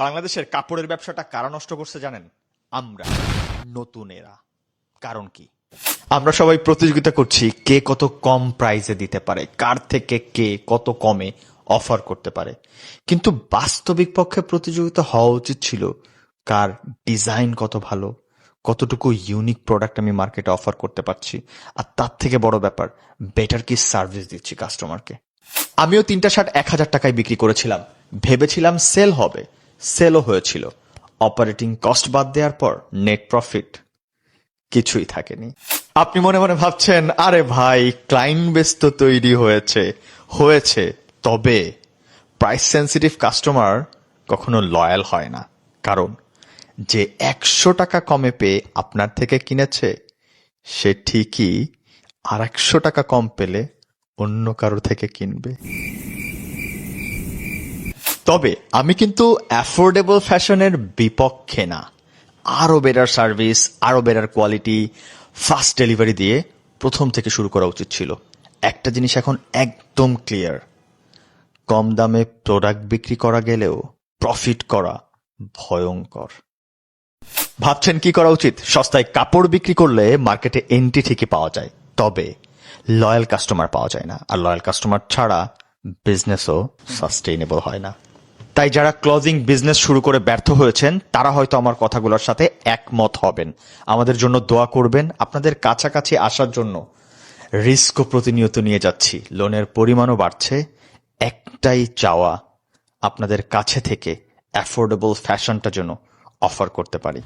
বাংলাদেশের কাপড়ের ব্যবসাটা কারা নষ্ট করছে জানেন? আমরা, নতুনেরা। কারণ কি? আমরা সবাই প্রতিযোগিতা করছি কে কত কম প্রাইসে দিতে পারে, কার থেকে কে কত কমে অফার করতে পারে। কিন্তু বাস্তবিক পক্ষে প্রতিযোগিতা হওয়া উচিত ছিল কার ডিজাইন কত ভালো, কতটুকু ইউনিক প্রোডাক্ট আমি মার্কেটে অফার করতে পারছি, আর তার থেকে বড় ব্যাপার বেটার কি সার্ভিস দিচ্ছি কাস্টমারকে। আমিও 3টা শার্ট 1000 টাকায় বিক্রি করেছিলাম, ভেবেছিলাম সেল হবে, সেলও হয়েছিল। অপারেটিং কস্ট বাদ দেওয়ার পর নেট প্রফিট কিছুই থাকেনি। আপনি মনে মনে ভাবছেন, আরে ভাই ক্লায়েন্ট বেস তো তৈরি হয়েছে হয়েছে তবে প্রাইস সেন্সিটিভ কাস্টমার কখনো লয়াল হয় না। কারণ যে 100 টাকা কমে পেয়ে আপনার থেকে কিনেছে সে ঠিকই আর 100 টাকা কম পেলে অন্য কারো থেকে কিনবে। তবে আমি কিন্তু অ্যাফোর্ডেবল ফ্যাশনের বিপক্ষে না। আরো বেটার সার্ভিস, আরো বেটার কোয়ালিটি, ফাস্ট ডেলিভারি দিয়ে প্রথম থেকে শুরু করা উচিত ছিল। একটা জিনিস এখন একদম ক্লিয়ার, কম দামে প্রোডাক্ট বিক্রি করা গেলেও প্রফিট করা ভয়ঙ্কর। ভাবছেন কি করা উচিত? সস্তায় কাপড় বিক্রি করলে মার্কেটে এন্ট্রি ঠিকই পাওয়া যায়, তবে লয়াল কাস্টমার পাওয়া যায় না, আর লয়াল কাস্টমার ছাড়া বিজনেসও সাস্টেইনেবল হয় না। তাই যারা ক্লোজিং বিজনেস শুরু করে ব্যর্থ হয়েছেন তারা হয়তো আমার কথাগুলোর সাথে একমত হবেন। আমাদের জন্য দোয়া করবেন। আপনাদের কাছাকাছি আসার জন্য রিস্কও প্রতিনিয়ত নিয়ে যাচ্ছি, লোনের পরিমাণও বাড়ছে। একটাই চাওয়া, আপনাদের কাছে থেকে অ্যাফোর্ডেবল ফ্যাশনটা যেন অফার করতে পারি।